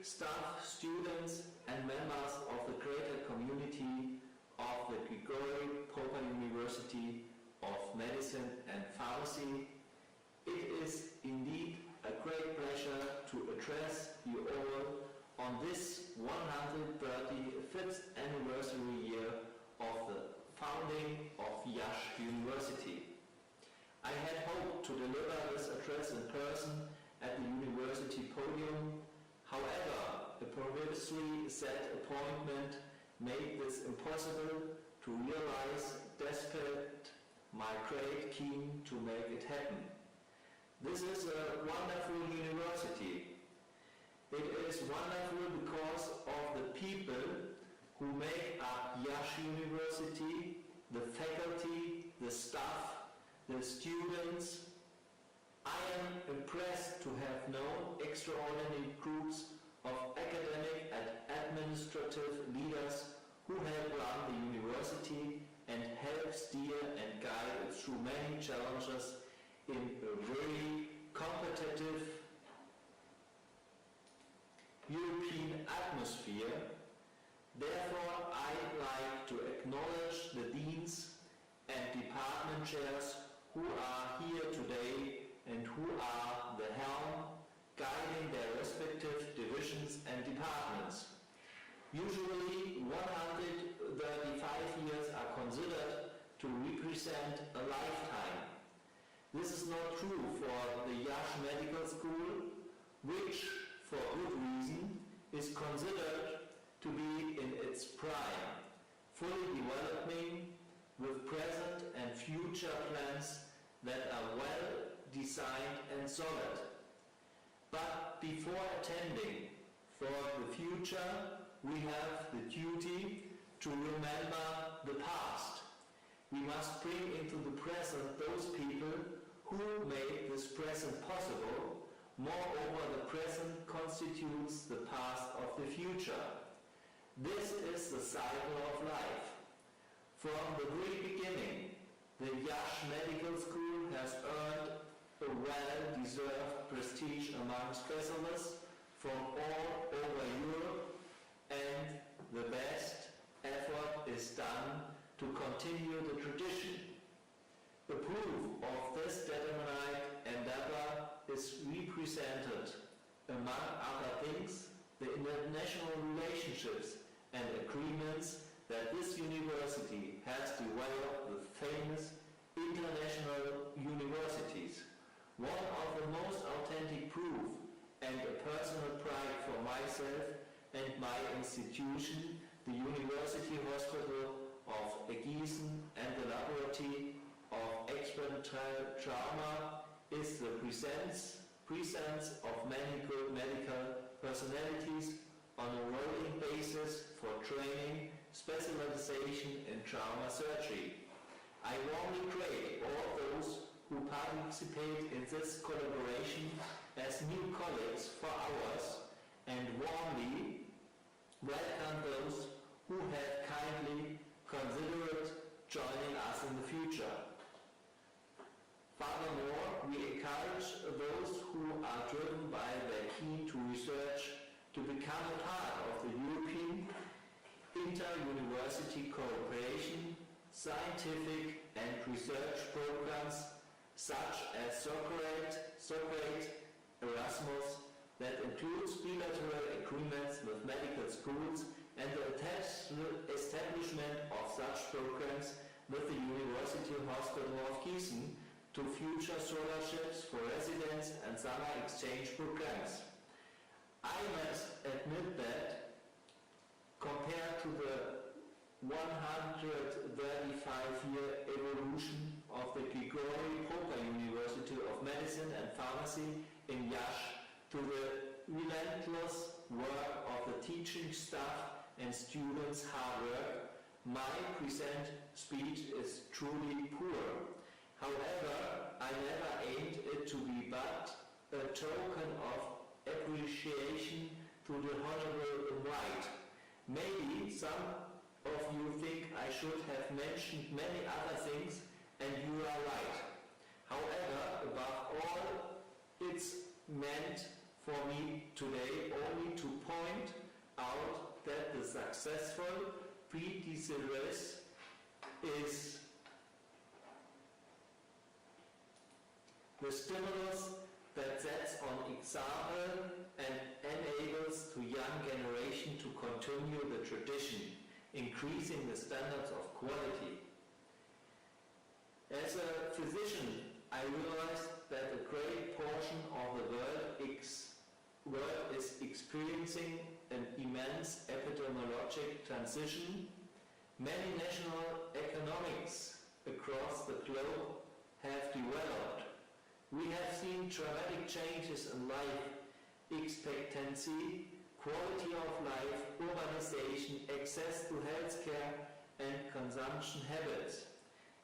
staff, students and members of the greater community of the Grigori Popper University of Medicine and Pharmacy, it is indeed a great pleasure to address you all on this 135th anniversary year of the founding of Iasi University. I had hoped to deliver this address in person at the university podium. However, a previously set appointment made this impossible to realize despite my great keen to make it happen. This is a wonderful university. It is wonderful because of the people who make up Iasi University, the faculty, the staff, the students. I am impressed to have known extraordinary groups of academic and administrative leaders who help run the university and help steer and guide it through many challenges in a very competitive European atmosphere. Therefore, I'd like to acknowledge the deans and department chairs who are here today and who are the helm guiding their respective divisions and departments. Usually 135 years are considered to represent a lifetime. This is not true for the Iasi Medical School, which, for good reason, is considered to be in its prime, fully developing with present and future plans that are well designed and solid. But before attending for the future, we have the duty to remember the past. We must bring into the present those people who made this present possible. Moreover, the present constitutes the past of the future. This is the cycle of life. From the very beginning, the Iasi Medical School has earned a well-deserved prestige among specialists from all over Europe, and the best effort is done to continue the tradition. The proof of this determined endeavor is represented, among other things, the international relationships and agreements that this university has developed with famous international universities. One of the most authentic proof and a personal pride for myself and my institution, the University Hospital of Gießen and the Laboratory of Experimental Trauma, is the presence of many good medical personalities on a rolling basis for training, specialization in trauma surgery. I warmly greet all those who participate in this collaboration as new colleagues for ours, and warmly welcome those who have kindly considered joining us in the future. Furthermore, we encourage those who are driven by their keen to research to become a part of the European inter-university cooperation, scientific and research programs such as Socrate, Erasmus, that includes bilateral agreements with medical schools, and the establishment of such programs with the University Hospital of Gießen to future scholarships for residents and summer exchange programs. I must admit that, compared to the 135-year evolution of the Grigori Popper University of Medicine and Pharmacy in Iasi, to the relentless work of the teaching staff and students' hard work, my present speech is truly poor. However, I never aimed it to be but a token of appreciation to the Honorable Invite. Maybe some of you think I should have mentioned many other things, and you are right. However, above all, it's meant for me today only to point out that the successful pre-disease is the stimulus that sets an example and enables the young generation to continue the tradition, increasing the standards of quality. As a physician, I realized that a great portion of the world is experiencing an immense epidemiologic transition. Many national economics across the globe have developed. We have seen dramatic changes in life expectancy, quality of life, urbanization, access to healthcare, and consumption habits.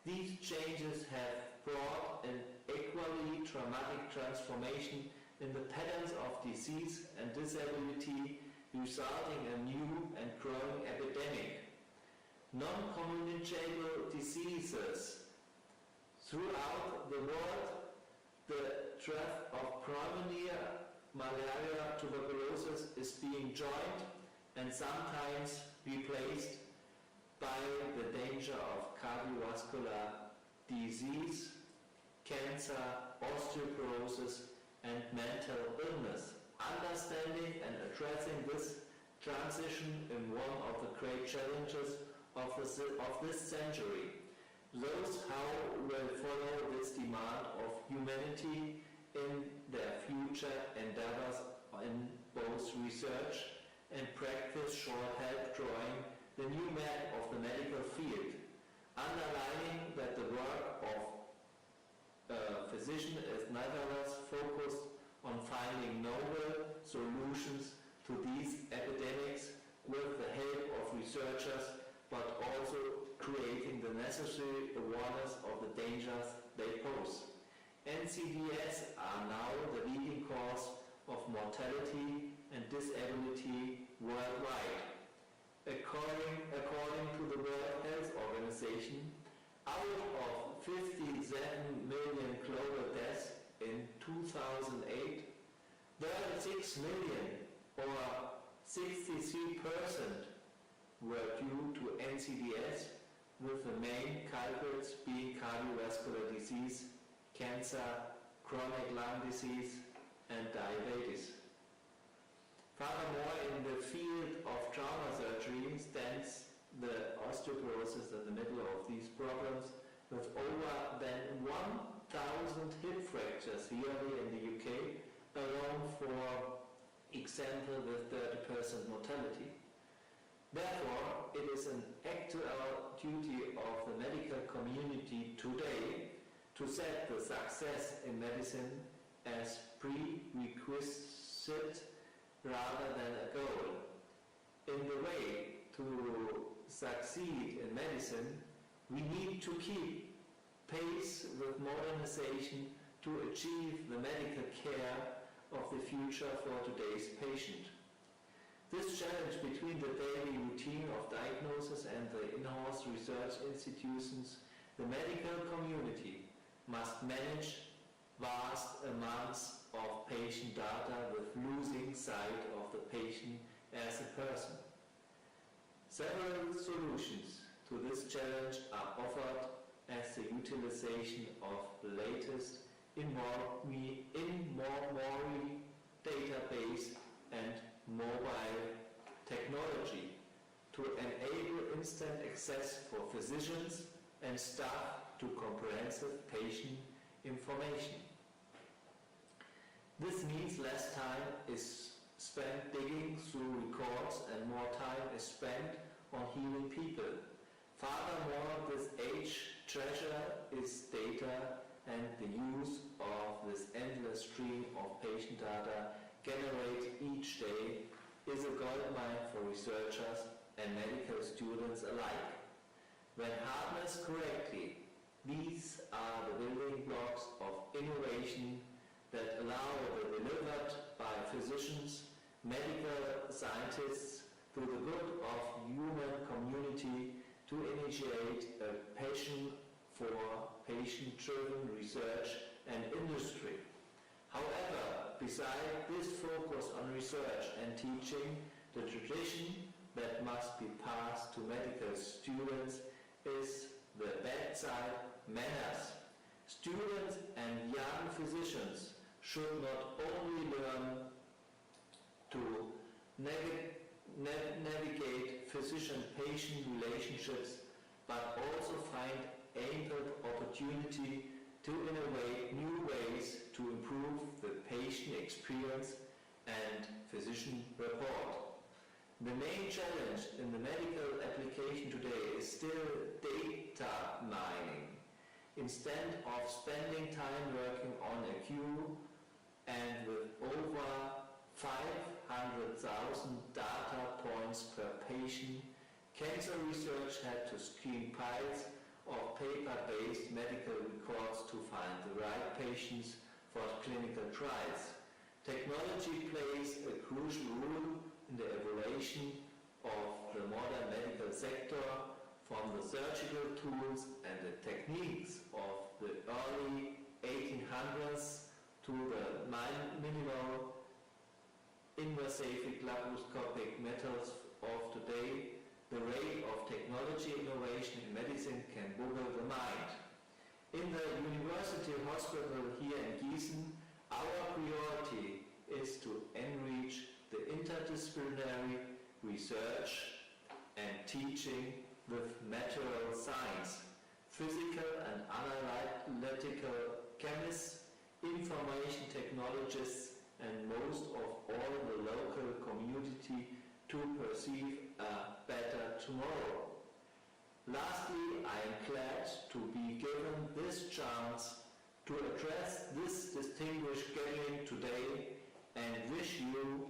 These changes have brought an equally dramatic transformation in the patterns of disease and disability, resulting in a new and growing epidemic. Non-communicable diseases throughout the world, the threat of pneumonia, malaria, tuberculosis is being joined and sometimes replaced by the danger of cardiovascular disease, cancer, osteoporosis, and mental illness. Understanding and addressing this transition is one of the great challenges of this century. Those who will follow this demand of humanity in their future endeavors in both research and practice shall help drawing the new map of the medical field, underlining that the work of a physician is nevertheless focused on finding novel solutions to these epidemics with the help of researchers, but also creating the necessary awareness of the dangers they pose. NCDs are now the leading cause of mortality and disability worldwide. According to the World Health Organization, out of 57 million global deaths in 2008, 36 million or 63% were due to NCDs, with the main culprits being cardiovascular disease, cancer, chronic lung disease, and diabetes. Furthermore, in the field of trauma surgery stands the osteoporosis in the middle of these problems, with over than 1,000 hip fractures yearly in the UK, alone for example with 30% mortality. Therefore, it is an actual duty of the medical community today to set the success in medicine as prerequisite rather than a goal. In the way to succeed in medicine, we need to keep pace with modernization to achieve the medical care of the future for today's patient. This challenge between the daily routine of diagnosis and the in-house research institutions, the medical community must manage vast amounts of patient data with losing sight of the patient as a person. Several solutions to this challenge are offered as the utilization of the latest in-memory database and mobile technology to enable instant access for physicians and staff to comprehensive patient information. This means less time is spent digging through records and more time is spent on healing people. Furthermore, this age treasure is data, and the use of this endless stream of patient data generated each day is a goldmine for researchers and medical students alike. When harnessed correctly, these are the building blocks of innovation that allow the delivered by physicians, medical scientists, to the good of human community to initiate a passion for patient-driven research and industry. However, beside this focus on research and teaching, the tradition that must be passed to medical students is the bedside manners. Students and young physicians should not only learn to navigate physician-patient relationships, but also find ample opportunity to innovate new ways to improve the patient experience and physician rapport. The main challenge in the medical application today is still data mining. Instead of spending time working on a queue and with over 500,000 data points per patient, cancer research had to screen piles of paper-based medical records to find the right patients for clinical trials. Technology plays a crucial role in the evolution of the modern medical sector, from the surgical tools and the techniques of the early 1800s to the minimal invasive laparoscopic methods of today. The rate of technology innovation in medicine can boggle the mind. In the university hospital here in Gießen, our priority is to enrich the interdisciplinary research and teaching with material science, physical and analytical chemists, information technologists, and most of all the local community to perceive a better tomorrow. Lastly, I am glad to be given this chance to address this distinguished gathering today and wish you